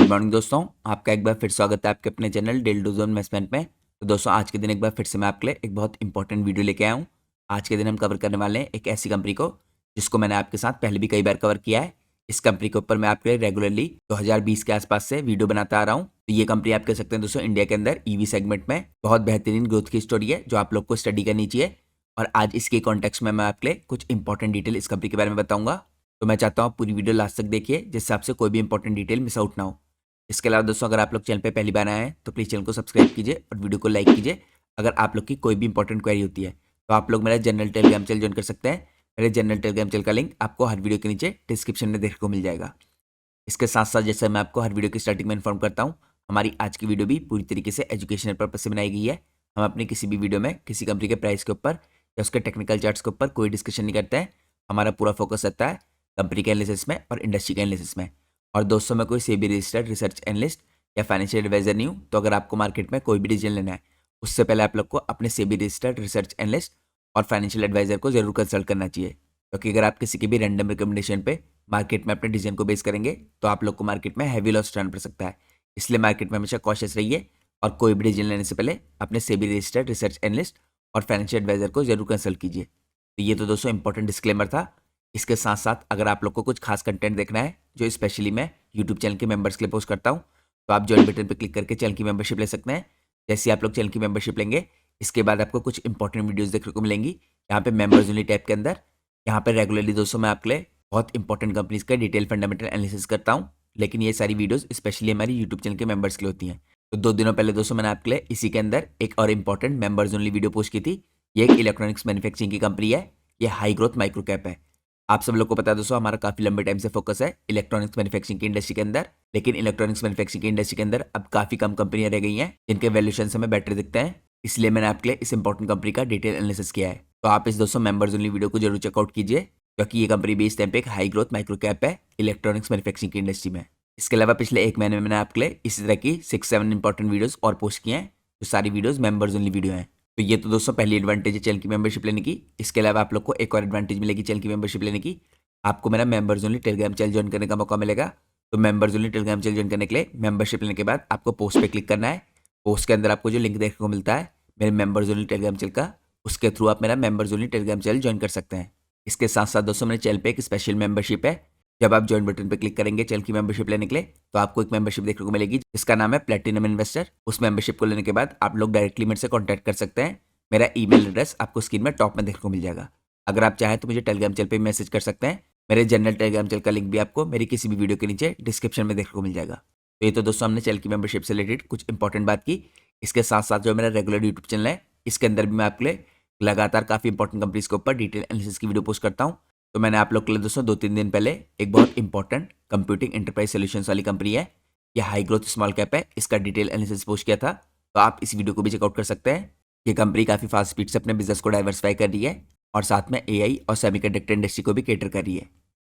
Good morning दोस्तों, आपका एक बार फिर स्वागत है आपके अपने channel daily dose on investment में। तो दोस्तों आज के दिन एक बार फिर से मैं आपके लिए एक बहुत इंपॉर्टेंट वीडियो लेके आया हूँ। आज के दिन हम कवर करने वाले हैं एक ऐसी कंपनी को जिसको मैंने आपके साथ पहले भी कई बार कवर किया है। इस कंपनी के ऊपर मैं आपके लिए रेगुलरली 2020 के आसपास से वीडियो बनाता आ रहा हूँ। तो ये कंपनी आप कह सकते हैं दोस्तों इंडिया के अंदर ईवी सेगमेंट में बहुत बेहतरीन ग्रोथ की स्टोरी है जो आप लोग को स्टडी करनी चाहिए। और आज इसके कॉन्टेक्स्ट में मैं आपके लिए कुछ इंपॉर्टेंट डिटेल इस कंपनी के बारे में बताऊंगा। तो मैं चाहता हूँ आप पूरी वीडियो लास्ट तक देखिए जिससे आपसे कोई भी इंपॉर्टेंट डिटेल मिस आउट ना हो। इसके अलावा दोस्तों अगर आप लोग चैनल पे पहली बार आए हैं तो प्लीज़ चैनल को सब्सक्राइब कीजिए और वीडियो को लाइक कीजिए। अगर आप लोग की कोई भी इंपॉर्टेंट क्वेरी होती है तो आप लोग मेरा जनरल टेलीग्राम चैनल ज्वाइन कर सकते हैं। मेरे जनरल टेलीग्राम चैनल का लिंक आपको हर वीडियो के नीचे डिस्क्रिप्शन में देखने को मिल जाएगा। इसके साथ साथ जैसे मैं आपको हर वीडियो की स्टार्टिंग में इन्फॉर्म करता हूँ, हमारी आज की वीडियो भी पूरी तरीके से एजुकेशनल पर्पज से बनाई गई है। हम अपनी किसी भी वीडियो में किसी कंपनी के प्राइस के ऊपर या उसके टेक्निकल चार्ट्स के ऊपर कोई डिस्कशन नहीं करते हैं। हमारा पूरा फोकस रहता है कंपनी के एनालिसिस में और इंडस्ट्री के एनालिसिस में। और दोस्तों मैं कोई सेबी रजिस्टर्ड रिसर्च एनालिस्ट या फाइनेंशियल एडवाइजर नहीं हूँ। तो अगर आपको मार्केट में कोई भी डिसीजन लेना है उससे पहले आप लोग को अपने सेबी रजिस्टर्ड रिसर्च एनालिस्ट और फाइनेंशियल एडवाइजर को जरूर कंसल्ट करना चाहिए, क्योंकि अगर आप किसी की भी रैंडम रिकमेंडेशन पे मार्केट में अपने डिसीजन को बेस करेंगे तो आप लोग को मार्केट में हैवी लॉस उठाना पड़ सकता है। इसलिए मार्केट में हमेशा कॉशियस रहिए और कोई भी डिसीजन लेने से पहले अपने सेबी रजिस्टर्ड रिसर्च एनालिस्ट और फाइनेंशियल एडवाइजर को जरूर कंसल्ट कीजिए। तो ये तो दोस्तों इंपॉर्टेंट डिस्क्लेमर था। इसके साथ साथ अगर आप लोग को कुछ खास कंटेंट देखना है जो स्पेशली मैं यूट्यूब चैनल के मेंबर्स के लिए पोस्ट करता हूँ तो आप ज्वाइन बटन पर क्लिक करके चैनल की मेंबरशिप ले सकते हैं। जैसे आप लोग चैनल की मेंबरशिप लेंगे इसके बाद आपको कुछ इंपॉर्टेंट वीडियोज़ देखने को मिलेंगी यहाँ पे मेंबर्स ओनली टैब के अंदर। यहाँ पे रेगुलरली दोस्तों मैं आपके लिए बहुत इंपॉर्टेंट कंपनीज का डिटेल फंडामेंटल एनालिसिस करता हूँ, लेकिन ये सारी वीडियोस स्पेशली हमारी यूट्यूब चैनल के मेंबर्स के लिए होती हैं। तो 2 दिनों पहले दोस्तों मैंने आपके लिए इसी के अंदर एक और important members only video post की थी। ये एक इलेक्ट्रॉनिक्स मैन्युफैक्चरिंग की कंपनी है। ये हाई ग्रोथ माइक्रो कैप है। आप सब लोग को पता है दोस्तों हमारा काफी लंबे टाइम से फोकस है इलेक्ट्रॉनिक्स मैन्युफैक्चरिंग की इंडस्ट्री के अंदर, लेकिन इलेक्ट्रॉनिक्स मैन्युफैक्चरिंग की इंडस्ट्री के अंदर अब काफी कम कंपनियां रह गई हैं जिनके वैल्यूएशन हमें बेटर दिखते हैं। इसलिए मैंने आपके लिए इस इंपॉर्टेंट कंपनी का डिटेल एनालिसिस किया है। तो आप इस दोस्तों मेंबर्स ओनली वीडियो को जरूर चेकआउट कीजिए, क्योंकि ये कंपनी भी इस टाइम पे एक हाई ग्रोथ माइक्रो कैप है इलेक्ट्रॉनिक्स मैन्युफैक्चरिंग की इंडस्ट्री में। इसके अलावा पिछले एक महीने में मैंने आपके लिए इसी तरह की 6-7 इंपॉर्टेंट वीडियोस और पोस्ट किए हैं जो सारी वीडियोस मेंबर्स ओनली वीडियो हैं। तो ये तो दोस्तों पहली एडवांटेज है चैनल की मेंबरशिप लेने की। इसके अलावा आप लोग को एक और एडवांटेज मिलेगी चैनल की मेंबरशिप लेने की, आपको मेरा members only Telegram channel join करने का मौका मिलेगा। तो members only Telegram channel join करने के लिए मेंबरशिप लेने के बाद आपको पोस्ट पे क्लिक करना है। पोस्ट के अंदर आपको जो लिंक देखने को मिलता है मेरे मेंबर्स ओनली टेलीग्राम चैनल का, उसके थ्रू आप मेरा members only Telegram channel join कर सकते हैं। इसके साथ साथ दोस्तों मेरे चैनल पे एक स्पेशल मेंबरशिप है। जब आप ज्वाइन बटन पे क्लिक करेंगे चैनल की मेंबरशिप लेने के लिए तो आपको एक मेंबरशिप देखने को मिलेगी जिसका नाम है प्लेटिनम इन्वेस्टर। उस मेंबरशिप को लेने के बाद आप लोग डायरेक्टली मेरे से कॉन्टैक्ट कर सकते हैं। मेरा ईमेल एड्रेस आपको स्क्रीन में टॉप में देखने को मिल जाएगा। अगर आप चाहें तो मुझे टेलीग्राम चैनल पे मैसेज कर सकते हैं। मेरे जनरल टेलीग्राम चैनल का लिंक भी आपको मेरी किसी भी वीडियो के नीचे डिस्क्रिप्शन में देखने को मिल जाएगा। तो ये तो दोस्तों हमने चैनल की मेंबरशिप से रिलेटेड कुछ इंपॉर्टेंट बात की। इसके साथ साथ जो मेरा रेगुलर यूट्यूब चैनल है इसके अंदर भी मैं आपके लिए लगातार काफ़ी इंपॉर्टेंट कंपनीज के ऊपर डिटेल एनालिसिस की वीडियो पोस्ट करता हूँ। तो मैंने आप लोग के लिए दोस्तों 2-3 दिन पहले एक बहुत इंपॉर्टेंट कंप्यूटिंग एंटरप्राइज सॉल्यूशंस वाली कंपनी है, ये हाई ग्रोथ स्मॉल कैप है, इसका डिटेल एनालिसिस पोस्ट किया था। तो आप इस वीडियो को भी चेकआउट कर सकते हैं। ये कंपनी काफ़ी फास्ट स्पीड से अपने बिजनेस को डाइवर्सिफाई कर रही है और साथ में एआई और सेमीकंडक्टर इंडस्ट्री को भी केटर कर रही है।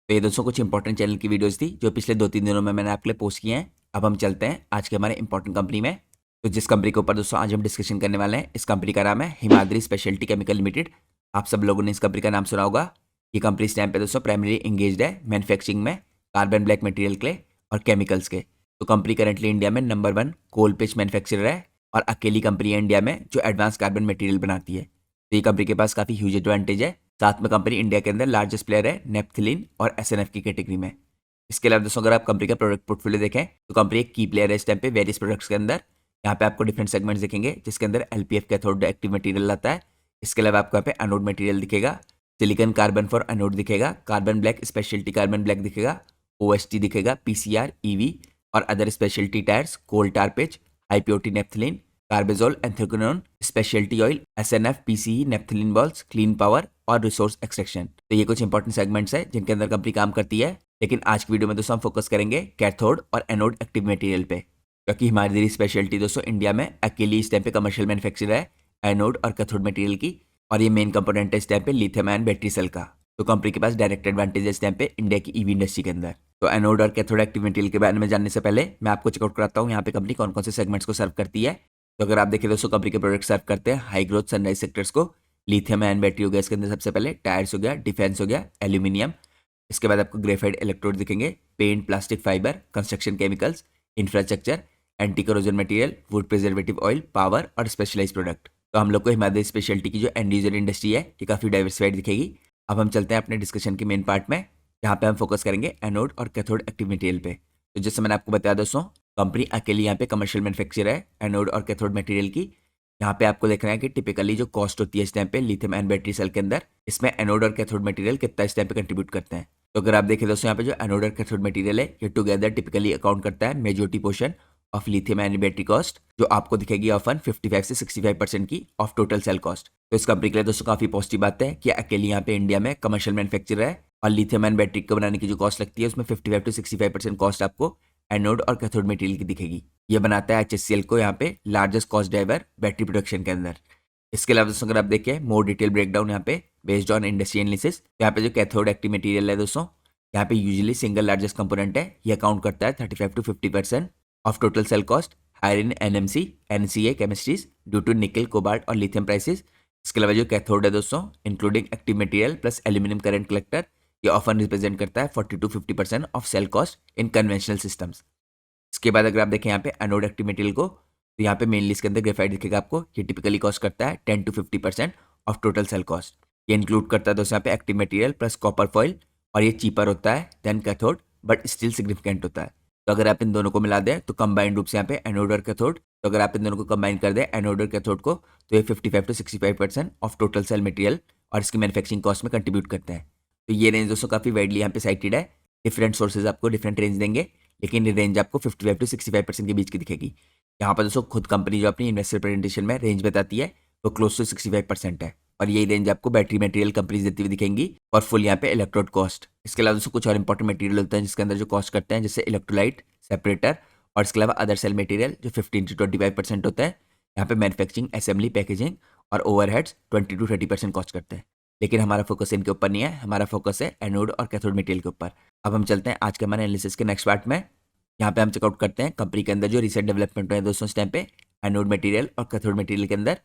तो ये दोस्तों कुछ इंपॉर्टेंट चैनल की वीडियोस थी जो पिछले 2-3 दिनों में मैंने आपके लिए पोस्ट किए हैं। अब हम चलते हैं आज के हमारे इंपॉर्टेंट कंपनी में। तो जिस कंपनी के ऊपर दोस्तों आज हम डिस्कशन करने वाले हैं इस कंपनी का नाम है हिमाद्री स्पेशलिटी केमिकल लिमिटेड। आप सब लोगों ने इस कंपनी का नाम सुना होगा। ये कंपनी इस टाइम पे दोस्तों प्राइमरी इंगेज्ड है मैन्युफैक्चरिंग में कार्बन ब्लैक मटेरियल के और केमिकल्स के। तो कंपनी करेंटली इंडिया में नंबर 1 कोल पिच मैन्युफैक्चरर है और अकेली कंपनी है इंडिया में जो एडवांस कार्बन मटेरियल बनाती है। तो ये कंपनी के पास काफ़ी ह्यूज एडवांटेज है। साथ में कंपनी इंडिया के अंदर लार्जेस्ट प्लेयर है नेप्थिलीन और एसएनएफ की कैटेगरी में। इसके अलावा दोस्तों अगर आप कंपनी का प्रोडक्ट पोर्टफोलियो देखें तो कंपनी एक की प्लेयर है इस टाइम पे वेरियस प्रोडक्ट्स के अंदर। यहाँ पे आपको डिफरेंट सेगमेंट्स दिखेंगे जिसके अंदर एलपीएफ कैथोड एक्टिव मटेरियल आता है। इसके अलावा आपको यहाँ पे एनोड मटेरियल दिखेगा, सिलिकॉन कार्बन फॉर एनोड दिखेगा, carbon black speciality carbon black दिखेगा, ओएसटी दिखेगा, पीसीआर, ईवी और other speciality tyres, coal tar pitch, high purity naphthalene, carbazole, anthraquinone, speciality oil, SNF, PCE, naphthalene balls, clean power और resource extraction. तो ये कुछ important segments है जिनके अंदर कंपनी काम करती है। लेकिन आज की वीडियो में दोस्तों हम फोकस करेंगे कैथोड और एनोड एक्टिव मटेरियल पे, क्योंकि हिमाद्री स्पेशलिटी दोस्तों इंडिया में अकेली इस टाइम पे कमर्शियल मैन्युफैक्चरर है एनोड और कैथोड मटेरियल की, और ये मेन कंपोनेंट है इस टाइम पे लिथियम आयन बैटरी सेल का। तो कंपनी के पास डायरेक्ट एडवांटेज है इस टाइम पे इंडिया की ईवी इंडस्ट्री के अंदर। तो एनोड और कैथोड एक्टिव मटेरियल के बारे में जानने से पहले मैं आपको चेकआउट कराता हूँ यहाँ पे कंपनी कौन कौन से सेगमेंट्स को सर्व करती है। तो अगर आप देखें दोस्तों कंपनी के प्रोडक्ट सर्व करते हैं हाई ग्रोथ सनराइज सेक्टर्स को। लिथियम आयन बैटरी हो गया इसके अंदर सबसे पहले, टायर्स हो गया, डिफेंस हो गया, एल्यूमिनियम, इसके बाद आपको ग्रेफाइट इलेक्ट्रोड दिखेंगे, paint, plastic fibre, construction chemicals, infrastructure, anti corrosion material, wood preservative oil, power और स्पेशलाइज प्रोडक्ट। तो हम लोग को हिमालय स्पेशलिटी की जो एंड यूजर इंडस्ट्री है ये काफ़ी डाइवर्सिफाइड दिखेगी। अब हम चलते हैं अपने डिस्कशन के मेन पार्ट में, यहाँ पे हम फोकस करेंगे एनोड और कैथोड एक्टिव मटेरियल पे। तो जैसे मैंने आपको बताया दोस्तों, कंपनी अकेली यहाँ पे कमर्शियल मैन्युफैक्चर है एनोड और कैथोड मटेरियल की। यहाँ पे आपको देखना है कि टिपिकली जो कॉस्ट होती है इस टाइम पे लिथियम आयन बैटरी सेल के अंदर, इसमें एनोड और कैथोड मटेरियल कितना इस टाइम पे कंट्रीब्यूट करते हैं। तो अगर आप देखें दोस्तों, यहाँ पे जो एनोड और कैथोड मटेरियल है ये टुगेदर टिपिकली अकाउंट करता है majority portion of lithium ion battery cost, जो आपको दिखेगी ऑफन 55 से 65% की ऑफ टोटल सेल कॉस्ट। तो इस कंपनी के लिए दोस्तों काफी पॉजिटिव बात है कि अकेली यहाँ पे इंडिया में कमर्शियल मैन्युफैक्चर है और लिथियम आयन बैटरी को बनाने की जो कॉस्ट लगती है उसमें 55 to 65% कॉस्ट आपको एनोड और कैथोड मटेरियल की दिखेगी। ये बनाता है HCl को यहाँ पे largest cost driver battery production के अंदर। इसके अलावा दोस्तों अगर आप देखें मोर डिटेल ब्रेकडाउन यहाँ पे बेस्ड ऑन इंडस्ट्री एनालिसिस, यहाँ पे जो कैथोड एक्टिव मटेरियल है दोस्तों, यहाँ पे यूजुअली सिंगल लार्जेस्ट कंपोनेंट है, ये अकाउंट करता है 35 to 50% of total cell cost, higher in NMC NCA chemistries due to nickel, cobalt और लिथियम प्राइसेस। इसके अलावा जो कैथोड है दोस्तों, including active material plus aluminium current collector, ये ऑफन रिप्रेजेंट करता है 40 to 50% of cell cost in conventional systems. इसके बाद अगर आप देखें यहाँ पे एनोड एक्टिव मटेरियल को, तो यहाँ पे मेनली इसके अंदर ग्रेफाइट दिखेगा आपको, ये टिपिकली कॉस्ट करता है 10 to 50% of total cell cost. ये इंक्लूड करता है दोस्तों यहाँ पे active material plus copper foil, और ये चीपर होता है than cathode but still significant होता है। तो अगर आप इन दोनों को मिला दें तो कंबाइंड रूप से यहाँ पे एनोड और कैथोड, तो अगर आप इन दोनों को कंबाइन कर दें एनोड और कैथोड को, तो ये 55 to 65% of total cell material और इसकी मैन्युफैक्चरिंग कॉस्ट में कंट्रीब्यूट करते हैं। तो ये रेंज दोस्तों काफ़ी वाइडली यहाँ पे साइटेड है, डिफरेंट सोर्सेज आपको डिफरेंट रेंज देंगे, लेकिन ये रेंज आपको 55 to 65% के बीच की दिखेगी। यहाँ पर दोस्तों खुद कंपनी जो अपनी इन्वेस्टर प्रेजेंटेशन में रेंज बताती है वो क्लोज टू 65% है, और यही रेंज आपको बैटरी मटेरियल कंपनीज देती हुई दिखेंगी और फुल यहाँ पे इलेक्ट्रोड कॉस्ट। इसके अलावा दोस्तों कुछ और इंपॉर्टेंट मटेरियल होते हैं जिसके अंदर जो कॉस्ट करते हैं, जैसे इलेक्ट्रोलाइट, सेपरेटर और इसके अलावा अदर सेल मटेरियल जो 15 to 25% होता है। यहाँ पे मैन्युफैक्चरिंग, असेंबली, पैकेजिंग और ओवरहेड्स 20 to 30% कॉस्ट करते हैं। लेकिन हमारा फोकस इनके ऊपर नहीं है, हमारा फोकस है एनोड और कैथोड मटेरियल के ऊपर। अब हम चलते हैं आज के हमारे एनालिसिस के नेक्स्ट पार्ट में। यहाँ पे हम चेकआउट करते हैं कंपनी के अंदर जो रिसेंट डेवलपमेंट हुए हैं दोस्तों इस टाइम पे एनोड मटेरियल और कैथोड मटेरियल के अंदर।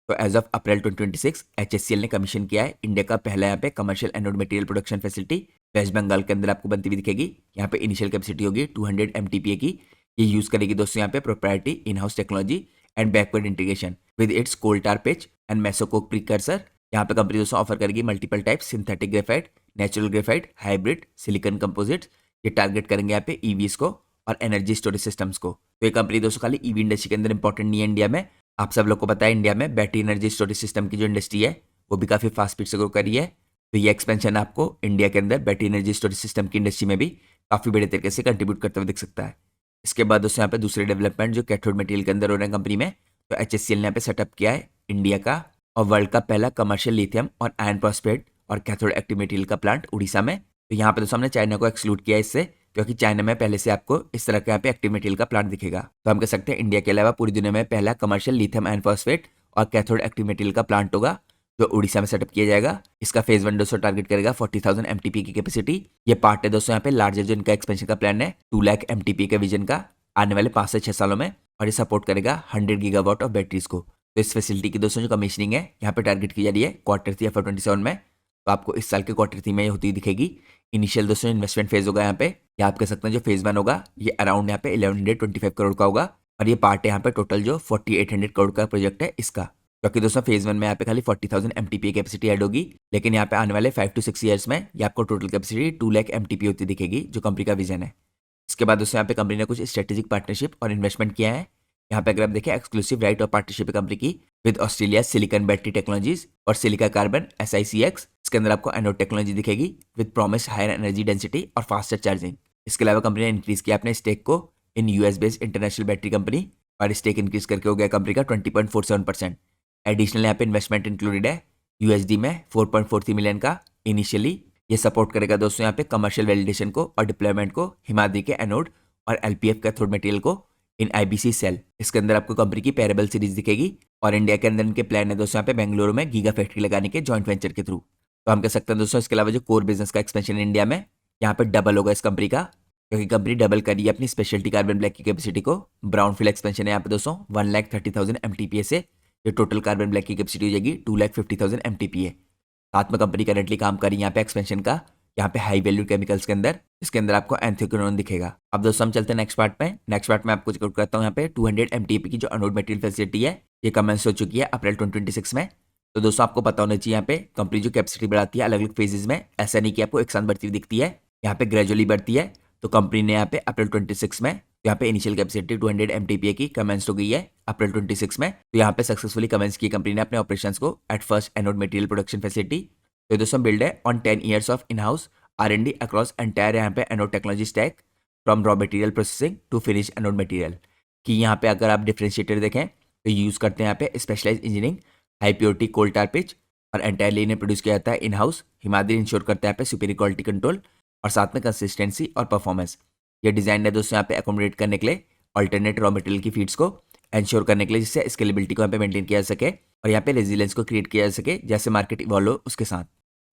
तो एज ऑफ अप्रैल 2026 HCL ने कमीशन किया है इंडिया का पहला यहाँ पे commercial anode material production facility, West Bengal के अंदर आपको बनती हुई दिखेगी। यहाँ पे इनिशियल कैपेसिटी होगी 200 MTPA की। ये यूज करेगी दोस्तों यहाँ पे proprietary in house technology and backward integration with its coal tar pitch and mesocoke precursor. यहाँ पे कंपनी दोस्तों ऑफर करेगी multiple type synthetic graphite, natural graphite, hybrid, silicon composites. ये टारगेट करेंगे यहाँ पे EVs को और एनर्जी स्टोरेज सिस्टम्स को। तो ये कंपनी दोस्तों खाली EV इंडस्ट्री के अंदर इंपॉर्टेंट नहीं है इंडिया में, आप सब लोग को पता है इंडिया में बैटरी एनर्जी स्टोरेज सिस्टम की जो इंडस्ट्री है वो भी काफ़ी फास्ट स्पीड से ग्रो कर रही है। तो ये एक्सपेंशन आपको इंडिया के अंदर बैटरी एनर्जी स्टोरेज सिस्टम की इंडस्ट्री में भी काफ़ी बड़े तरीके से कंट्रीब्यूट करते हुए दिख सकता है। इसके बाद दोस्तों यहाँ पे दूसरे डेवलपमेंट जो कैथोड मटेरियल के अंदर हो रहे हैं कंपनी में, तो HCL ने यहाँ पे सेटअप किया है इंडिया का और वर्ल्ड का पहला कमर्शियल लिथियम और आयरन फॉस्फेट और कैथोड एक्टिव मटेरियल का प्लांट उड़ीसा में। तो यहाँ पे दोस्तों हमने चाइना को एक्सक्लूड किया इससे, क्योंकि चाइना में पहले से आपको इस तरह का यहाँ पे एक्टिव मटेरियल का प्लांट दिखेगा। तो हम कह सकते हैं इंडिया के अलावा पूरी दुनिया में पहला कमर्शियल लिथियम आयरन फॉस्फेट और कैथोड एक्टिव मटेरियल का प्लांट होगा जो उड़ीसा में सेटअप किया जाएगा। इसका फेज 1 दोस्तों टारगेट करेगा 40,000 MTPA की कैपेसिटी। ये पार्ट है दोस्तों यहाँ पे लार्जर जो इनका एक्सपेंशन का प्लान है 2 लाख MTPA के विजन का आने वाले 5 से 6 सालों में, और ये सपोर्ट करेगा 100 गीगावाट ऑफ बैटरीज को। तो इस फैसिलिटी की दोस्तों जो कमीशनिंग है यहाँ पे टारगेट की जा रही है Q3 FY27 में। तो आपको इस साल के Q3 में ये होती दिखेगी। इनिशियल दोस्तों इन्वेस्टमेंट फेज होगा यहाँ पे, या आप कह सकते हैं जो फेज 1 होगा ये अराउंड यहाँ पे 1125 करोड़ का होगा, और ये पार्ट है यहाँ पे टोटल जो 4800 करोड़ का प्रोजेक्ट है इसका। क्योंकि दोस्तों फेज 1 में यहाँ पे खाली 40,000 MTPA कैपेसिटी ऐड होगी, लेकिन यहाँ पे आने वाले 5 to 6 ईयर्स में ये आपको टोटल कैपेसिटी 2 लाख MTPA होती दिखेगी जो कंपनी का विजन है। इसके बाद दोस्तों यहाँ पे कंपनी ने कुछ स्ट्रेटेजिक पार्टनरशिप और इन्वेस्टमेंट किया है। यहाँ पे अगर आप देखें एक्सक्लूसिव राइट ऑफ पार्टनरशिप है कंपनी की with Australia silicon battery technologies और सिलिका कार्बन SiCX। इसके अंदर आपको एनोड टेक्नोलॉजी दिखेगी with promise higher energy density और फास्टर चार्जिंग। इसके अलावा कंपनी ने इंक्रीज किया अपने स्टेक को in US based international battery company, और स्टेक इंक्रीज करके हो गया कंपनी का 20.47%। एडिशनल यहाँ पे इन्वेस्टमेंट इंक्लूडेड है USD में 4.43 मिलियन का इनिशियली। ये सपोर्ट करेगा दोस्तों यहाँ पे कमर्शियल वैलिडेशन को और डिप्लॉयमेंट को हिमाद्री के एनोड और LPF कैथोड मटेरियल को इन IBC सेल। इसके अंदर आपको कंपनी की पेरेबल सीरीज दिखेगी, और इंडिया के अंदर इनके प्लान है दोस्तों यहाँ पे बेंगलुरु में गीगा फैक्ट्री लगाने के जॉइंट वेंचर के थ्रू। तो हम कह सकते हैं दोस्तों इसके अलावा जो कोर बिजनेस का एक्सपेंशन इंडिया में यहाँ पे डबल होगा इस कंपनी का, क्योंकि कंपनी डबल करी है अपनी स्पेशलिटी कार्बन ब्लैक की कैपेसिटी को। ब्राउन फील्ड एक्सपेंशन है यहाँ पे दोस्तों 1,30,000 MTPA से जो टोटल कार्बन ब्लैक की कैपेसिटी हो जाएगी 2,50,000 MTPA। साथ में कंपनी करेंटली काम कर रही है यहाँ पे एक्सपेंशन का यहाँ पे हाई वैल्यू केमिकल्स के अंदर, इसके अंदर आपको एंथ्रेक्नोन दिखेगा। अब दोस्तों हम चलते हैं नेक्स्ट पार्ट पे। नेक्स्ट पार्ट में आपको चेक आउट करता हूँ। यहाँ पे 200 MTPA की जो एनोड मटेरियल फैसिलिटी है ये कमेंस हो चुकी है अप्रैल 2026 में। तो दोस्तों आपको पता होना चाहिए यहाँ पे कंपनी जो कैपेसिटी बढ़ाती है अलग अलग फेजेस में, ऐसा नहीं कि आपको एक साथ बढ़ती हुई दिखती है, यहाँ पे ग्रेजुअली बढ़ती है। तो कंपनी ने यहाँ पे अप्रैल 26 में यहाँ पे इनिशियल कैपेसिटी 200 MTPA की कमेंस हो गई है अप्रैल 26 में। तो यहाँ पे सक्सेसफुली कमेंस की कंपनी ने अपने ऑपरेशंस को at first anode material production facility. तो दोस्तों बिल्ड है on 10 years of in house R&D across entire यहाँ पे anode technology stack from raw material processing to finish anode material. कि यहाँ पे अगर आप डिफरेंशिएटर देखें तो यूज़ करते हैं यहाँ पे स्पेशलाइज इंजीनियरिंग, हाई प्योरिटी कोल टार पिच और एंटायरली इन्हें प्रोड्यूस किया जाता है इन हाउस। हिमाद्री इंश्योर करता है यहाँ पे सुपीरियर क्वालिटी कंट्रोल और साथ में कंसिस्टेंसी और परफॉर्मेंस। ये डिजाइन है दोस्तों यहाँ पे अकोमोडेट करने के लिए अल्टरनेट रॉ मटेरियल की फीड्स को एंश्योर करने के लिए, जिससे स्केलेबिलिटी को यहाँ पे मेंटेन किया जा सके और यहाँ पे रेजिलेंस को क्रिएट किया जा सके जैसे मार्केट इवॉल्व हो उसके साथ।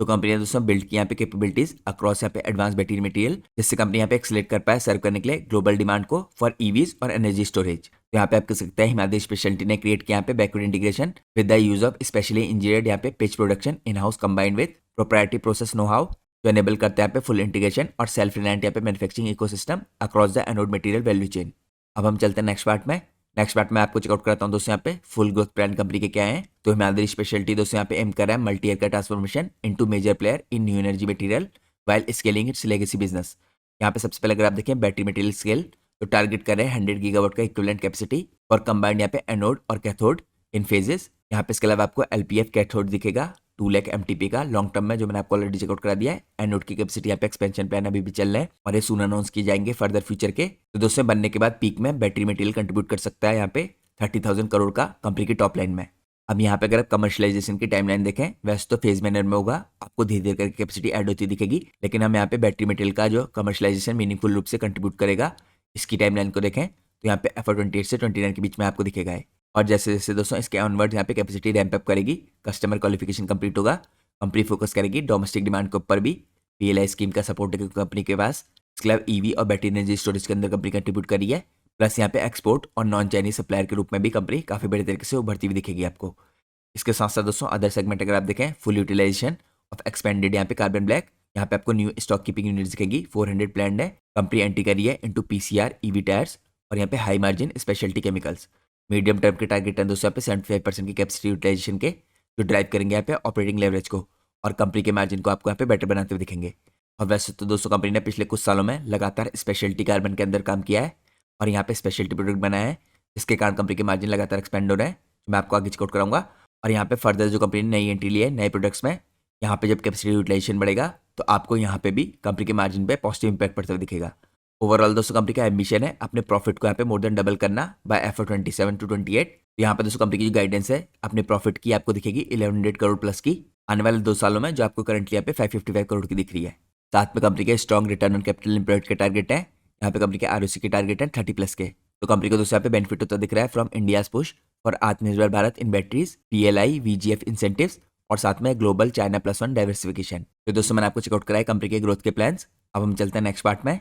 तो कंपनी ने दोस्तों बिल्ड किया यहाँ पे कैपेबिलिटीज अक्रॉस यहाँ पे एडवांस बैटरी मटेरियल, जिससे कंपनी यहाँ पे एक्सलेट कर पाए सर्व करने के लिए ग्लोबल डिमांड को फॉर ईवीज और एनर्जी स्टोरेज। तो यहाँ पे आप कह सकते हैं हिमालय स्पेशलिटी ने क्रिएट किया यहाँ पे backward integration with the use of specially engineered यहाँ पे pitch production in house combined with proprietary process know how, जो एनेबल करते हैं यहाँ पे फुल इंटीग्रेशन और सेल्फ रिलायंट यहाँ पे manufacturing ecosystem across the anode material value chain. अब हम चलते हैं नेक्स्ट पार्ट में। नेक्स्ट पार्ट में आपको चेकआउट कराता हूँ दोस्तों यहाँ पे फुल ग्रोथ प्लान कंपनी के क्या है। तो हिमालय स्पेशलिटी दोस्तों यहाँ पे एम कर रहा है मल्टी ईयर का transformation into major player in new energy material while scaling its legacy business. यहाँ पे सबसे पहले अगर आप देखें बैटरी मटेरियल स्केल तो टारगेट कर रहे हैं 100 गीगावाट का इक्विवेलेंट कैपेसिटी और कंबाइंड यहाँ पे एनोड और कैथोड इन फेजेस। यहाँ पे इसके अलावा आपको LPF कैथोड दिखेगा 2 लाख MTP का लॉन्ग टर्म में, जो मैंने आपको ऑलरेडी चेकआउट करा दिया है। एनोड की कैपेसिटी यहाँ पे एक्सपेंशन प्लान अभी भी चल रहे हैं और ये सून अनाउंस किए जाएंगे फर्दर फ्यूचर के। तो दोस्तों बनने के बाद पीक में बैटरी मटेरियल कंट्रीब्यूट कर सकता है यहाँ पे 30,000 करोड़ का कंपनी की टॉप लाइन में। अब यहाँ पे अगर आप कमर्शियलाइजेशन की टाइमलाइन देखें वैसे तो फेज मैनर में होगा, आपको धीरे धीरे करके कैपेसिटी ऐड होती दिखेगी, लेकिन हम यहाँ पे बैटरी मटेरियल का जो कमर्शियलाइजेशन मीनिंगफुल रूप से कंट्रीब्यूट करेगा इसकी टाइमलाइन को देखें तो यहाँ पे FY28 से 29 के बीच में आपको दिखेगा है। और जैसे जैसे दोस्तों इसके ऑनवर्ड यहाँ पे कैपेसिटी रैंप अप करेगी, कस्टमर क्वालिफिकेशन कंप्लीट होगा, कंपनी फोकस करेगी डोमेस्टिक डिमांड के ऊपर भी। PLI स्कीम का सपोर्ट है कंपनी के पास। इसके अलावा EV और बैटरी एनर्जी स्टोरेज के अंदर कंपनी कंट्रीब्यूट करी है। प्लस यहाँ पे एक्सपोर्ट और नॉन चाइनीज सप्लायर के रूप में भी कंपनी काफी बड़े तरीके से उभरती हुई दिखेगी आपको। इसके साथ साथ दोस्तों अदर सेगमेंट अगर आप देखें फुल यूटिलाइजेशन ऑफ एक्सपेंडेड यहाँ पे कार्बन ब्लैक, यहाँ पे आपको न्यू स्टॉक कीपिंग यूनिट दिखेगी 400 प्लान है। कंपनी एंट्री करी है इनटू PCR EV टायर्स और यहाँ पे high margin speciality chemicals. Medium term के टारगेट है दोस्तों यहाँ पे 75% की कैपेसिटी यूटिलाइजेशन के, जो ड्राइव करेंगे यहाँ पे ऑपरेटिंग लेवरेज को और कंपनी के मार्जिन को आपको यहाँ पे बेटर बनाते हुए दिखेंगे। और वैसे तो दोस्तों कंपनी ने पिछले कुछ सालों में लगातार स्पेशलिटी कार्बन के अंदर काम किया है और यहाँ पे स्पेशलिटी प्रोडक्ट बनाया है, जिसके कारण कंपनी के मार्जिन लगातार एक्सपेंड हो रहे हैं, जो मैं आपको आगे चेकआउट कराऊंगा। और यहाँ पे फर्दर जो कंपनी ने नई एंट्री ली है नए प्रोडक्ट्स में, यहाँ पे जब कैपेसिटी यूटिलाइजेशन बढ़ेगा तो आपको यहाँ पे भी कंपनी के मार्जिन पे पॉजिटिव इंपैक्ट पड़ता हुआ दिखेगा। ओवरऑल दोस्तों कंपनी का एम्बिशन है अपने प्रॉफिट को यहाँ पे मोर देन डबल करना बाय FY27 to 28। यहाँ पे दोस्तों कंपनी की जो गाइडेंस है अपने प्रॉफिट की आपको दिखेगी 1100 करोड़ प्लस की आने वाले 2 सालों में, जो आपको करंटली यहाँ पे 555 करोड़ की दिख रही है। साथ में कंपनी के strong return on capital employed के टारगेट है, यहाँ पे कंपनी के ROC के टारगेट है 30+ के। तो कंपनी को दोस्तों यहाँ पे बेनिफिट होता दिख रहा है फ्रॉम इंडियाज पुश फॉर आत्मनिर्भर भारत इन बैटरीज, PLI VGF इंसेंटिव्स और साथ में ग्लोबल China +1 डाइवर्सिफिकेशन। तो दोस्तों मैंने आपको चेकआउट कराया कंपनी के ग्रोथ के प्लान्स। अब हम चलते हैं नेक्स्ट पार्ट में।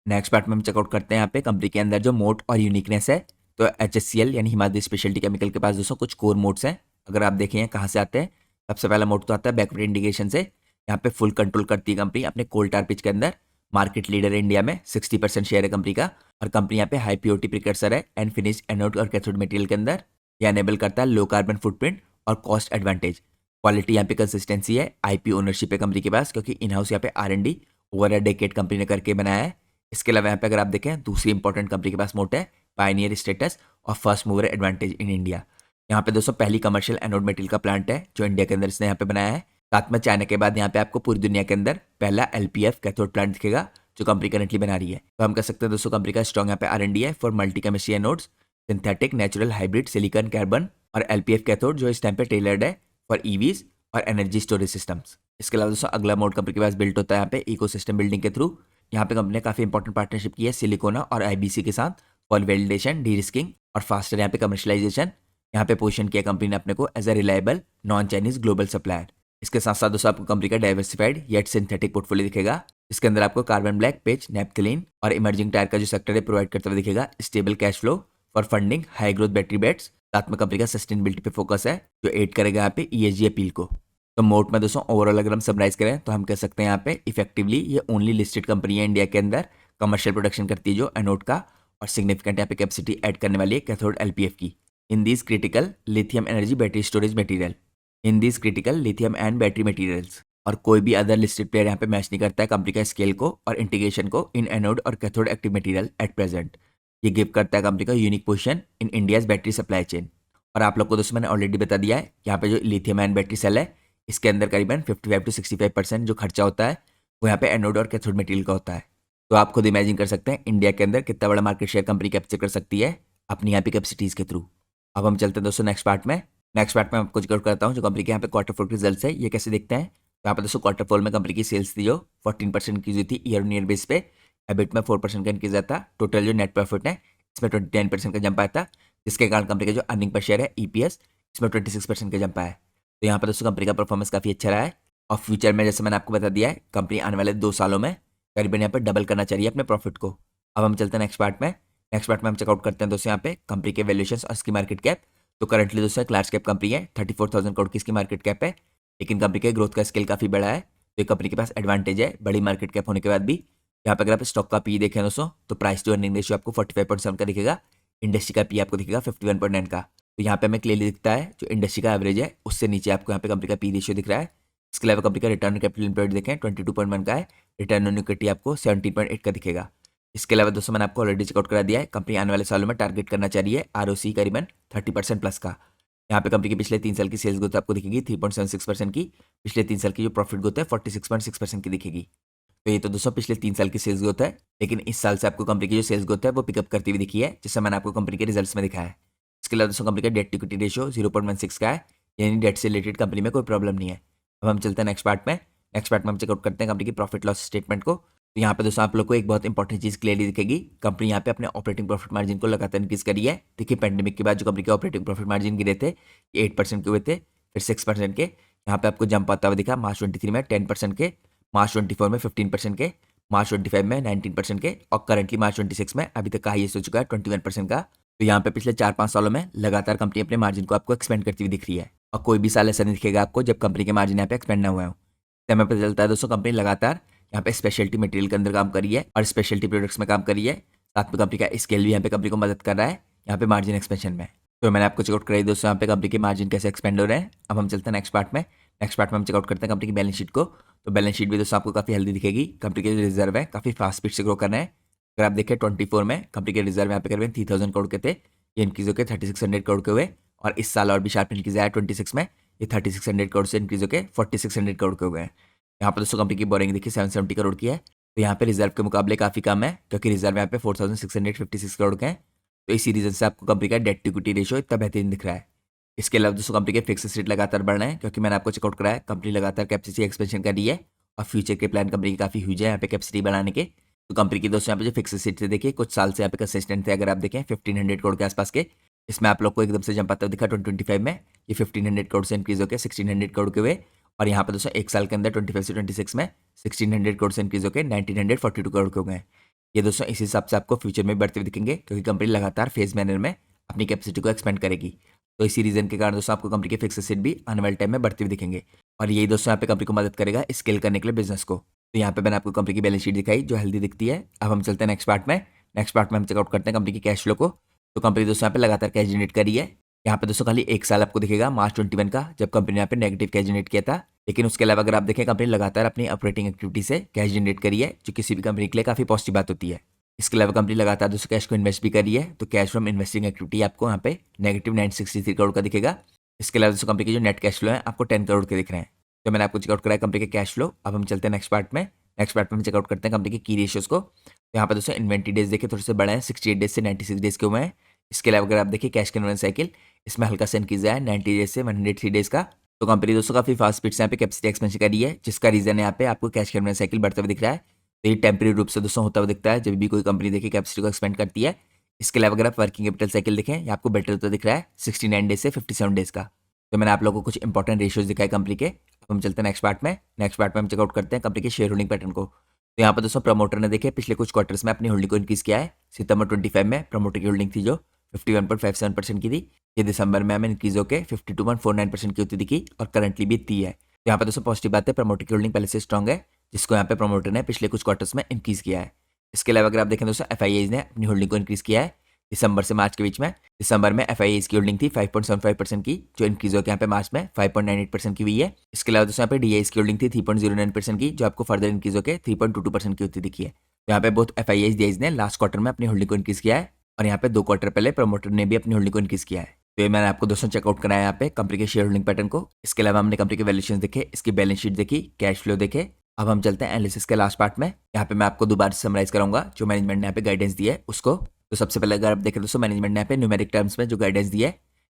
नेक्स्ट पार्ट में हम चेकआउट करते हैं यहाँ पे कंपनी के अंदर जो मोड और यूनिकनेस है। तो HSCL यानी हिमालय स्पेशलिटी केमिकल के पास दोस्तों कुछ कोर मोड्स हैं। अगर आप देखें कहाँ से आते हैं, सबसे पहला मोड तो आता है बैकवर्ड इंटीग्रेशन से। यहाँ पे फुल कंट्रोल करती है कंपनी अपने कोल टार पिच के अंदर, मार्केट लीडर है इंडिया में, 60% शेयर है कंपनी का। और कंपनी यहाँ पे हाई प्योरिटी प्रिकर्सर है एंड फिनिश एनोड और कैथोड मटेरियल के अंदर। यह एनेबल करता है लो कार्बन फुटप्रिंट और कॉस्ट एडवांटेज। क्वालिटी यहाँ पे कंसिस्टेंसी है, IP ओनरशिप है कंपनी के पास, क्योंकि इन हाउस यहाँ पे R&D over a decade company ने करके बनाया है। इसके अलावा यहाँ पे अगर आप देखें दूसरी इंपॉर्टेंट कंपनी के पास मोड है पायनियर स्टेटस और first mover advantage in India. यहाँ पे दोस्तों पहली कमर्शियल एनोड मटेरियल का प्लांट है जो इंडिया के अंदर इसने यहाँ पे बनाया है। साथ में चाइना के बाद यहाँ पे आपको पूरी दुनिया के अंदर पहला LPF कैथोड प्लांट दिखेगा जो कंपनी करंटली बना रही है। तो हम कह सकते हैं दोस्तों कंपनी का स्ट्रॉन्ग यहाँ पे R&D है for multi chemistry anodes, synthetic natural hybrid silicon carbon और LPF कैथोड जो इस टाइम पे टेलर्ड है फॉर EVs और एनर्जी स्टोरेज सिस्टम्स। इसके अलावा दोस्तों अगला मोड कंपनी के पास बिल्ट होता है यहाँ पे इकोसिस्टम बिल्डिंग के थ्रू। यहाँ पे कंपनी ने काफी इंपॉर्टेंट पार्टनरशिप की है सिलिकोना और IBC के साथ फॉर वैलिडेशन, डी-रिस्किंग और फास्टर यहाँ पे कमर्शियलाइजेशन। यहाँ पे पोजीशन किया कंपनी ने अपने को as a reliable non Chinese global supplier. इसके साथ साथ दोस्तों आपको कंपनी का डाइवर्सिफाइड येट सिंथेटिक पोर्टफोलियो दिखेगा, इसके अंदर आपको कार्बन ब्लैक, पिच, नैप्थलीन और इमर्जिंग टायर का जो सेक्टर है प्रोवाइड करता हुआ दिखेगा stable cash flow for funding high growth battery bets. साथ में कंपनी का सस्टेनेबिलिटी पे फोकस है जो एड करेगा यहाँ पे ESG अपील को। तो मोट में दोस्तों ओवरऑल अगर हम समराइज करें तो हम कह सकते हैं यहाँ पे इफेक्टिवली ये ओनली लिस्टेड कंपनी है इंडिया के अंदर कमर्शियल प्रोडक्शन करती है जो एनोड का, और सिग्निफिकेंट यहाँ पे कैपेसिटी ऐड करने वाली है कैथोड एलपीएफ की in this critical lithium energy battery storage material, in this critical lithium and battery materials. और कोई भी अदर लिस्टेड प्लेयर यहाँ पे मैच नहीं करता है कंपनी का स्केल को और इंटीग्रेशन को इन एनोड और cathode active material at present. ये गिव करता है कंपनी का unique position in India's battery supply chain. और आप लोग को दोस्तों मैंने ऑलरेडी बता दिया है यहाँ पे जो लिथियम आयन बैटरी सेल है इसके अंदर करीबन 55 to 65% जो खर्चा होता है वो यहाँ पे एनोड और कैथोड मटेरियल का होता है। तो आप खुद इमेजिन कर सकते हैं इंडिया के अंदर कितना बड़ा मार्केट शेयर कंपनी कैप्चर कर सकती है अपनी यहाँ पे कैपेसिटीज के थ्रू। अब हम चलते हैं दोस्तों नेक्स्ट पार्ट में। नेक्स्ट पार्ट में आपको जिक्र करता हूँ जो कंपनी के यहाँ पे क्वार्टर फोर के रिजल्ट है ये कैसे दिखते हैं। तो यहाँ पे दोस्तों क्वार्टर फोर में कंपनी की सेल्स थी जो 14% इंक्रीज हुई थी ईयर ऑन ईयर बेस पे। एबिट में 4% का इंक्रीज आता, टोटल जो नेट प्रॉफिट है इसमें 29% का जंप आया था, जिसके कारण कंपनी का जो अर्निंग पर शेयर है ईपीएस इसमें 26% का जंप आया है। तो यहाँ पर दोस्तों कंपनी का परफॉर्मेंस काफ़ी अच्छा रहा है और फ्यूचर में जैसे मैंने आपको बता दिया है कंपनी आने वाले 2 सालों में करीबन यहाँ पर डबल करना चाहिए अपने प्रॉफिट को। अब हम चलते हैं नेक्स्ट पार्ट में। नेक्स्ट पार्ट में हम चेकआउट करते हैं दोस्तों यहाँ पे कंपनी के वैल्यूएशंस और इसकी मार्केट कैप। तो करंटली दोस्तों एक लार्ज कैप कंपनी है, 34,000 करोड़ की इसकी मार्केट कैप है, लेकिन कंपनी के ग्रोथ का स्केल काफ़ी बड़ा है तो कंपनी के पास एडवांटेज है बड़ी मार्केट कैप होने के बाद भी। यहाँ पे अगर आप स्टॉक का पी देखें दोस्तों तो प्राइस टू अर्निंग रेशियो आपको 45.7 का दिखेगा, इंडस्ट्री का पी आपको दिखेगा 51.9 का। तो यहाँ पे हमें क्लियरली दिखता है जो इंडस्ट्री का एवरेज है उससे नीचे आपको यहाँ पे कंपनी का पी रेशियो दिख रहा है। इसके अलावा कंपनी का रिटर्न ऑन कैपिटल एम्प्लॉयड देखें 22.1 का है, रिटर्न ऑन इक्विटी आपको 17.8 का दिखेगा। इसके अलावा दोस्तों मैंने आपको ऑलरेडी चेकआउट करा दिया है कंपनी आने वाले सालों में टारगेट करना चाहिए आरओसी करीबन 30% प्लस का। यहाँ पे कंपनी की पिछले 3 साल की सेल्स ग्रोथ आपको दिखेगी 3.76% की, पिछले 3 साल की जो प्रॉफिट ग्रोथ है 46.6% की दिखेगी। तो ये तो दोस्तों पिछले 3 साल की सेल्स ग्रोथ है, लेकिन इस साल से आपको कंपनी की जो सेल्स ग्रोथ है वो पिकअप करती हुई दिखी है जिससे मैंने आपको कंपनी के रिजल्ट्स में दिखाया है। इसके अलावा दोस्तों कंपनी का डेट टू इक्विटी रेशियो 0.16 का है, यानी डेट से रिलेटेड कंपनी में कोई प्रॉब्लम नहीं है। अब हम चलते हैं नेक्स्ट पार्ट में। नेक्स्ट पार्ट में हम चेकआउट करते हैं कंपनी की प्रॉफिट लॉस स्टेटमेंट को। तो यहाँ पे दोस्तों आप लोग को एक बहुत इंपॉर्टेंट चीज़ क्लियरली दिखेगी, कंपनी यहाँ पे अपने ऑपरेटिंग प्रॉफिट मार्जिन को लगातार इंक्रीज करी है। देखिए पेंडेमिक के बाद जो कंपनी के ऑपरेटिंग प्रॉफिट मार्जिन गिरे थे ये 8% के हुए थे, फिर 6% के, यहाँ पे आपको जंप आता हुआ दिखा मार्च 23 में 10% के, मार्च 24 में 15% के, मार्च 25 में 19% के, और करंटली मार्च 26 में अभी तक का हाईएस्ट हो चुका है 21% का। तो यहाँ पे पिछले 4-5 सालों में लगातार कंपनी अपने मार्जिन को आपको एक्सपेंड करती हुई दिख रही है, और कोई भी साल ऐसा नहीं दिखेगा आपको जब कंपनी के मार्जिन यहाँ पे एक्सपेंड ना हुआ हो। तो हमें पता चलता है दोस्तों कंपनी लगातार यहाँ पे स्पेशलिटी मटेरियल के अंदर काम करी है और स्पेशलिटी प्रोडक्ट्स में काम करी है, साथ में कंपनी का स्केल भी यहाँ पे कंपनी को मदद कर रहा है यहाँ पे मार्जिन एक्सपेंशन में। तो मैंने आपको चेकआउट कराई दोस्तों यहाँ पे कंपनी के मार्जिन कैसे एक्सपेंड हो रहे हैं। अब हम चलते हैं नेक्स्ट पार्ट में। नेक्स्ट पार्ट में हम चेकआउट करते हैं कंपनी की बैलेंस शीट को। तो बैलेंस शीट भी दोस्तों आपको काफ़ी हेल्दी दिखेगी, कंपनी के रिजर्व है काफ़ी फास्ट स्पीड से ग्रो कर रहे हैं। अगर आप देखें 24 में कंपनी के रिजर्व यहाँ पे करीबन 3000 करोड़ के थे, ये इंक्रीज होकर 3600 करोड़ के हुए, और इस साल और भी शार्प इंक्रीज आया 26 में, ये 3600 करोड़ से इंक्रीज होकर 4600 करोड़ के हुए हैं। यहाँ पर दोस्तों कंपनी की बोरिंग देखिए 770 करोड़ की है, तो यहाँ पे रिजर्व के मुकाबले काफ़ी कम है क्योंकि रिजर्व यहाँ पे 4656 करोड़ के हैं। तो इसी रीजन से आपको कंपनी का डेट टू इक्विटी रेशियो इतना बेहतरीन दिख रहा है। इसके अलावा दोस्तों कंपनी के फिक्स रेट लगातार बढ़ रहे हैं क्योंकि मैंने आपको चेकआउट कराया कंपनी लगातार कैपेसिटी एक्सपेंशन कर रही है और फ्यूचर के प्लान कंपनी की काफ़ी ह्यूज है यहाँ पे कैपेसिटी बढ़ाने के। तो कंपनी की दोस्तों यहाँ पे जो फिक्स रेट थे देखिए कुछ साल से यहाँ पे कंसिस्टेंट थे, अगर आप देखें 1500 करोड़ के आसपास के, इसमें आप लोग को एकदम से जंप आता हुआ दिखा 2025 में, ये 1500 करोड़ से इंक्रीज होकर 1600 करोड़ के हुए, और यहाँ पर दोस्तों एक साल के अंदर 25 से 26 में 1600 करोड़ से इंक्रीज होकर 1942 करोड़ के हो गए। ये दोस्तों इस हिसाब से आपको फ्यूचर में बढ़ते हुए दिखेंगे क्योंकि कंपनी लगातार फेज मैनर में अपनी कैपेसिटी को एक्सपेंड करेगी। तो इसी रीजन के कारण दोस्तों आपको कंपनी के फिक्स एसेट भी आने वाले टाइम में बढ़ते हुए दिखेंगे, और यही दोस्तों यहाँ पे कंपनी को मदद करेगा स्केल करने के लिए बिजनेस को। तो यहाँ पे मैंने आपको कंपनी की बैलेंस शीट दिखाई जो हेल्दी दिखती है। अब हम चलते हैं नेक्स्ट पार्ट में। नेक्स्ट पार्ट में हम चेकआउट करते हैं कंपनी की कैश फ्लो को। तो कंपनी दोस्तों यहाँ पे लगातार कैश जनरेट करी है। यहाँ पे दोस्तों खाली एक साल आपको दिखेगा मार्च 21 का जब कंपनी ने यहाँ पे नेगेटिव कैश जनरेट किया था, लेकिन उसके अलावा अगर आप देखें कंपनी लगातार अपनी ऑपरेटिंग एक्टिविटी से कैश जनरेट करी है जो किसी भी कंपनी के लिए काफ़ी पॉजिटिव बात होती है। इसके अलावा कंपनी लगातार दोस्तों कैश को इन्वेस्ट भी करी है, तो कैश फ्रॉम इन्वेस्टिंग एक्टिविटी आपको यहाँ पे नेगेटिव 963 करोड़ का दिखेगा। इसके अलावा दोस्तों कंपनी के जो नेट कैश फ्लो है आपको 10 करोड़ के दिख रहे हैं। तो मैंने आपको चेकआउट कराया कंपनी के कैश फ्लो। अब हम चलते हैं नेक्स्ट पार्ट में। नेक्स्ट पार्ट में हम चेकआउट करते हैं कंपनी के की रेशियोज को। तो यहाँ पर दोस्तों इन्वेंट्री डेज देखिए थोड़े से बड़े हैं, 68 डेज से 96 डेज के हुए हैं। इसके अलावा अगर आप देखिए कैश कन्वर्जन साइकिल इसमें हल्का सा इंक्रीज है 90 डेज से 103 डेज का। तो कंपनी दोस्तों काफी फास्ट स्पीड से यहाँ पे कैपेसिटी एक्सपेंशन करी है, जिसका रीजन है यहाँ पे आपको कैश कन्वर्जन साइकिल बढ़ते हुए दिख रहा है। तो ये टेम्परेरी रूप से दोस्तों होता हुआ दिखता है जब भी कोई कंपनी देखिए कैपेसिटी को एक्सपेंड करती है। इसके अलावा अगर आप वर्किंग कैपिटल साइकिल देखें ये आपको बेटर होता दिख रहा है 69 डेज से 57 डेज का। तो मैंने आप लोगों को कुछ इंपॉर्टेंट रेशियोज दिखाए कंपनी के। अब हम चलते हैं नेक्स्ट पार्ट में। नेक्स्ट पार्ट में हम चेकआउट करते हैं कंपनी के शेयर होल्डिंग पैटर्न को। तो यहाँ पर दोस्तों प्रमोटर ने देखे पिछले कुछ क्वार्टर्स में अपनी होल्डिंग को इंक्रीज किया है। सितंबर 25 में प्रमोटर की होल्डिंग थी जो 51.57% की थी, ये दिसंबर में हमें इंक्रीज होकर 52.49% की होती दिखी और करंटली भी इतनी है। तो यहाँ पे दोस्तों पॉजिटिव बात है, प्रमोटर की होल्डिंग पहले से स्ट्रॉन्ग है, जिसको यहाँ पे प्रमोटर ने पिछले कुछ क्वार्टर्स में इंक्रीज किया है। इसके अलावा अगर आप देखें दोस्तों, एफआईआईज ने अपनी होल्डिंग को इंक्रीज किया है दिसंबर से मार्च के बीच में। दिसंबर में एफआईआईज की होल्डिंग थी 5.75% की, जो इंक्रीज होकर यहाँ पे मार्च में 5.98% की हुई है। इसके अलावा दोस्तों यहाँ पे डीआईज की होल्डिंग थी 3.09% की, जो आपको फर्दर इंक्रीज होकर 3.22% की होती दिखी है। तो यहाँ पे बहुत एफआईआईज डीआईज ने लास्ट क्वार्टर में अपनी होल्डिंग को इंक्रीज किया है, और यहाँ पे 2 क्वार्टर पहले प्रमोटर ने भी अपनी होल्डिंग को इंक्रीज किया है। तो ये मैंने आपको दोस्तों चेकआउट कराया यहाँ पे कंपनी के शेयर होल्डिंग पैटर्न को। इसके अलावा हमने कंपनी के वैल्यूएशन देखे, इसकी बैलेंस शीट देखी, कैश फ्लो देखे। अब हम चलते हैं एनालिसिस के लास्ट पार्ट में। यहाँ पे मैं आपको दोबारा समराइज कराऊंगा जो मैनेजमेंट ने यहाँ पे गाइडेंस दी है उसको। तो सबसे पहले अगर आप देखें दोस्तों, मैनेजमेंट ने यहाँ पे न्यूमेरिक टर्म्स में जो गाइडेंस दी है,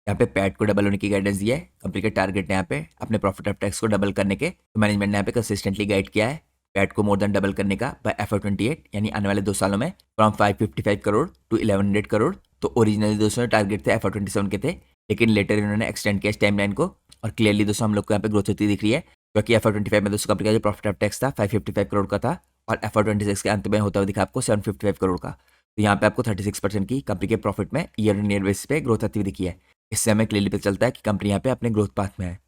यहाँ पे पैट को डबल होने की गाइडेंस दी है। कंपनी के टारगेट ने यहाँ पे अपने प्रॉफिट ऑफ टैक्स को डबल करने के, तो मैनेजमेंट ने यहाँ पे कंसिस्टेंटली गाइड किया है पैट को मोर देन डबल करने का बाय FY28, यानी आने वाले 2 सालों में फ्रॉम 555 करोड़ टू 1100 करोड़। तो ओरिजिनली दोस्तों टारगेट थे FY27 के थे, लेकिन लेटर इन्होंने एक्सटेंड किया इस टाइमलाइन को, और क्लियरली दोस्तों हम लोग को यहाँ पे ग्रोथ होती दिख रही है, क्योंकि FY25 में दोस्तों कंपनी का जो प्रॉफिट ऑफ टैक्स था 555 करोड़ का था, और FY26 के अंत में होता हुआ दिखा आपको 755 करोड़ का। तो यहाँ पे आपको 36% की कंपनी के प्रॉफिट में ईयर ऑन ईयर बेसिस पे ग्रोथ आती हुई दिखी है। इससे हमें क्लियरली पता चलता है कि कंपनी यहाँ पे अपने ग्रोथ पाथ में है।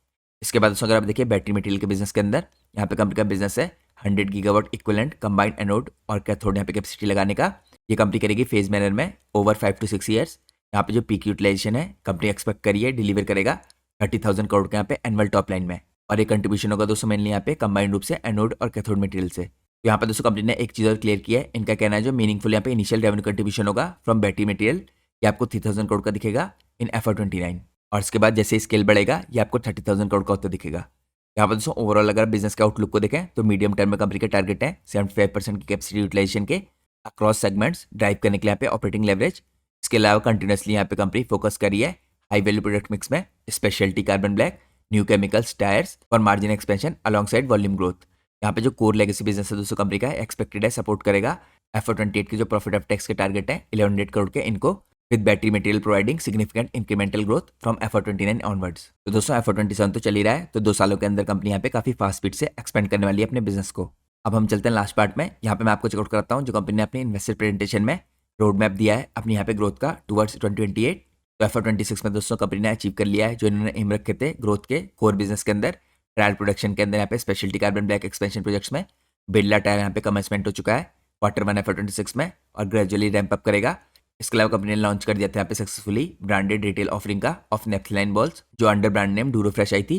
इसके बाद दोस्तों अगर आप देखिए बैटरी मटेरियल के बिजनेस के अंदर, यहाँ पे कंपनी का बिजनेस है 100 गीगावाट इक्विवेलेंट कंबाइंड एनोड और कैथोड यहाँ पे कैपेसिटी लगाने का। ये कंपनी करेगी फेज मैनर में ओवर 5 to 6 ईयर्स। यहाँ पे जो पीक यूटिलाइजेशन है कंपनी एक्सपेक्ट करिए डिलीवर करेगा 30,000 करोड़ के यहाँ पे एनुअल टॉप लाइन में, और ये कंट्रीब्यूशन होगा दोस्तों मेनली यहाँ पे कंबाइंड रूप से एनोड और कैथोड मटेरियल से। तो यहाँ पे दोस्तों कंपनी ने एक चीज़ और क्लियर किया है, इनका कहना है जो मीनिंगफुल यहाँ पे इनिशियल रेवेन्यू कंट्रीब्यूशन होगा फ्रॉम बैटरी मटेरियल, ये आपको 3,000 करोड़ का दिखेगा इन FY29, और इसके बाद जैसे स्केल बढ़ेगा ये आपको 30,000 करोड़ का होता दिखेगा। यहाँ पर दोस्तों ओवरऑल अगर बिजनेस के आउटलुक को देखें तो मीडियम टर्म में कंपनी के टारगेट है 75% की कैपेसिटी यूटिलाइजेशन के अक्रॉस सेगमेंट्स ड्राइव करने के लिए यहाँ पे ऑपरेटिंग लेवरेज। इसके अलावा कंटिन्यूसली यहाँ पे कंपनी फोकस करी है हाई वैल्यू प्रोडक्ट मिक्स में, speciality carbon black, new chemicals, tyres और margin expansion alongside volume growth. यहाँ पे जो कोर लेगेसी बिजनेस है दोस्तों कंपनी का एक्सपेक्टेड है सपोर्ट करेगा FY28 के जो प्रॉफिट ऑफ टैक्स के टारगेट है 1100 करोड़ के, इनको with battery material providing significant incremental growth from FY29 onwards. तो दोस्तों FY27 तो चल ही रहा है, तो 2 सालों के अंदर कंपनी यहाँ पे काफी फास्ट स्पीड से एक्सपेंड करने वाली है अपने बिजनेस को। अब हम चलते हैं लास्ट पार्ट में। यहाँ पे मैं आपको चेकआउट कराता हूँ जो कंपनी ने अपने इन्वेस्टर प्रेजेंटेशन में रोड मैप दिया है अपनी यहाँ पे ग्रोथ का टुवर्ड्स 2028। तो FY26 में दोस्तों कंपनी ने अचीव कर लिया है जो इन्होंने एम रखे थे ग्रोथ के कोर बिजनेस के अंदर। ट्रायल प्रोडक्शन के अंदर यहाँ पे speciality carbon black expansion projects में बिरला टायर यहाँ पे कमेंसमेंट हो चुका है Q1 FY26 में, और ग्रेजुअली रैंप अप करेगा। इसके अलावा कंपनी ने लॉन्च कर दिया था यहाँ पे सक्सेसफुली ब्रांडेड रिटेल ऑफरिंग का ऑफ नेफ्थलाइन बॉल्स, जो अंडर ब्रांड नेम डूरो फ्रेश आई थी।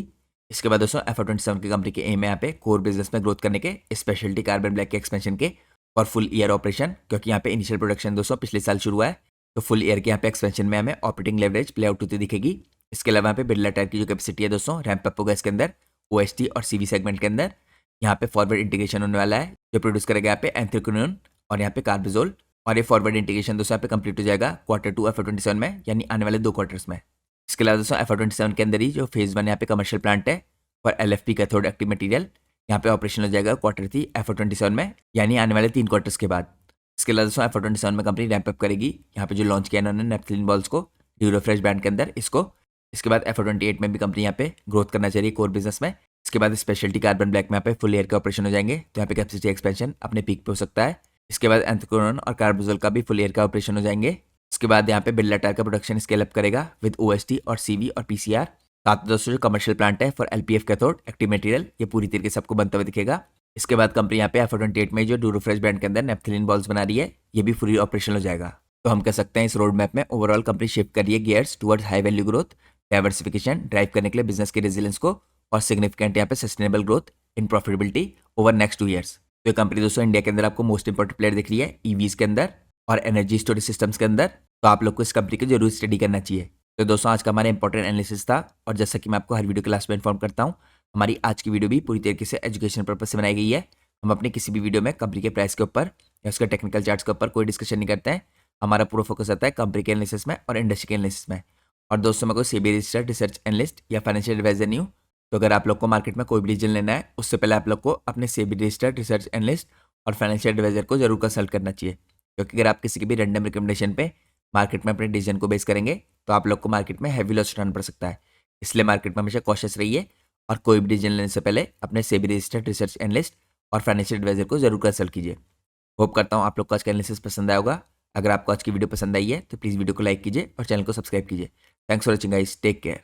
इसके बाद दोस्तों FY27 की कंपनी के एम है यहाँ पे कोर बिजनेस में ग्रोथ करने के, स्पेशलिटी कार्बन ब्लैक के एक्सपेंशन के और फुल ईयर ऑपरेशन, क्योंकि यहाँ पे इनिशियल प्रोडक्शन दोस्तों पिछले साल शुरू हुआ है, तो फुल ईयर के यहाँ पे एक्सपेंशन में हमें ऑपरेटिंग लेवरेज प्ले आउट होती दिखेगी। इसके अलावा यहाँ पे बिरला टायर की जो कैपेसिटी है दोस्तों रैंप अप होगा इसके अंदर OST और CV सेगमेंट के अंदर। यहाँ पे फॉरवर्ड इंटीग्रेशन होने वाला है जो प्रोड्यूस करेगा यहाँ पे एंथ्रेक्विनोन और यहाँ पे कार्बिजोल, और ये फॉरवर्ड इंटीग्रेशन दोस्तों यहाँ पे कंप्लीट हो जाएगा Q2 FY27 में, यानी आने वाले 2 क्वार्टर्स में। इसके अलावा दोस्तों FY27 के अंदर ही जो फेज 1 यहाँ पे कमर्शियल प्लांट है for LFP cathode active material, यहाँ पे ऑपरेशन हो जाएगा Q3 FY27 में, यानी आने वाले 3 क्वार्टर्स के बाद। इसके अलावा दोस्तों FY27 में कंपनी रैंप अप करेगी यहाँ पे जो लॉन्च किया इन्होंने नेफ्थलीन बॉल्स को ड्यूरो फ्रेश ब्रांड के अंदर इसको। इसके बाद FY28 में भी कंपनी यहाँ पे ग्रोथ करना चाहिए कोर बिजनेस में। इसके बाद स्पेशलिटी कार्बन ब्लैक में यहाँ पे फुल ईयर के ऑपरेशन हो जाएंगे, तो यहाँ पे कैपेसिटी एक्सपेंशन अपने पीक पे हो सकता है। इसके बाद एंथ्रेक्विनोन और कार्बिजोल का भी फुल ईयर का ऑपरेशन हो जाएंगे। इसके बाद यहाँ पे बिरला टायर का प्रोडक्शन स्केल अप करेगा विद OST और CV और PCR। साथ में दोस्तों जो कमर्शियल प्लांट है for LPF cathode active material, ये पूरी तरीके से आपको बनता हुआ दिखेगा। इसके बाद कंपनी यहाँ पे FY28 में जो डूरो फ्रेश ब्रांड के अंदर नेफ्थलीन बॉल्स बना रही है, ये भी फुली ऑपरेशनल हो जाएगा। तो हम कह सकते हैं इस रोड मैप में ओवरऑल कंपनी शिफ्ट कर रही है gears towards high value growth, diversification drive करने के लिए बिजनेस के रेजिलियंस को, और सिग्निफिकेंट यहाँ पे sustainable growth in profitability over next 2 years. तो ये कंपनी दोस्तों इंडिया के अंदर आपको मोस्ट इंपॉर्टेंट प्लेयर दिख रही है EVs के अंदर और एनर्जी स्टोरेज सिस्टम्स के अंदर, तो आप लोग को इस कंपनी को जरूर स्टडी करना चाहिए। तो दोस्तों आज का हमारा इंपॉर्टेंट एनालिसिस था, और जैसा कि मैं आपको हर वीडियो के लास्ट में इन्फॉर्म करता हूँ, हमारी आज की वीडियो भी पूरी तरीके से एजुकेशन पर्पज से बनाई गई है। हम अपने किसी भी वीडियो में कंपनी के प्राइस के ऊपर या उसके टेक्निकल चार्ट्स के ऊपर कोई डिस्कशन नहीं करते हैं। हमारा पूरा फोकस रहता है कंपनी के एनालिसिस में और इंडस्ट्री के एनालिसिस में। और दोस्तों मैं कोई सेबी रजिस्टर्ड रिसर्च एनालिस्ट या फाइनेंशियल एडवाइजर नहीं हूँ, तो अगर आप लोग को मार्केट में कोई भी डिसीजन लेना है उससे पहले आप लोग को अपने सेबी रजिस्टर्ड रिसर्च एनालिस्ट और फाइनेंशियल एडवाइजर को जरूर कंसल्ट करना चाहिए, क्योंकि अगर आप किसी की भी रैंडम रिकमेंडेशन पे मार्केट में अपने डिसीजन को बेस करेंगे तो आप लोग को मार्केट में हैवी लॉस उठाना पड़ सकता है। इसलिए मार्केट में हमेशा कॉशियस रहिए और कोई भी डिसीजन लेने से पहले अपने सेबी रजिस्टर्ड रिसर्च एनालिस्ट और फाइनेंशियल एडवाइजर को जरूर कंसल्ट कीजिए। होप करता हूँ आप लोग को आज का एनालिसिस पसंद आया होगा। अगर आपको आज की वीडियो पसंद आई है तो प्लीज़ वीडियो को लाइक कीजिए और चैनल को सब्सक्राइब कीजिए। Thanks for watching guys, take care.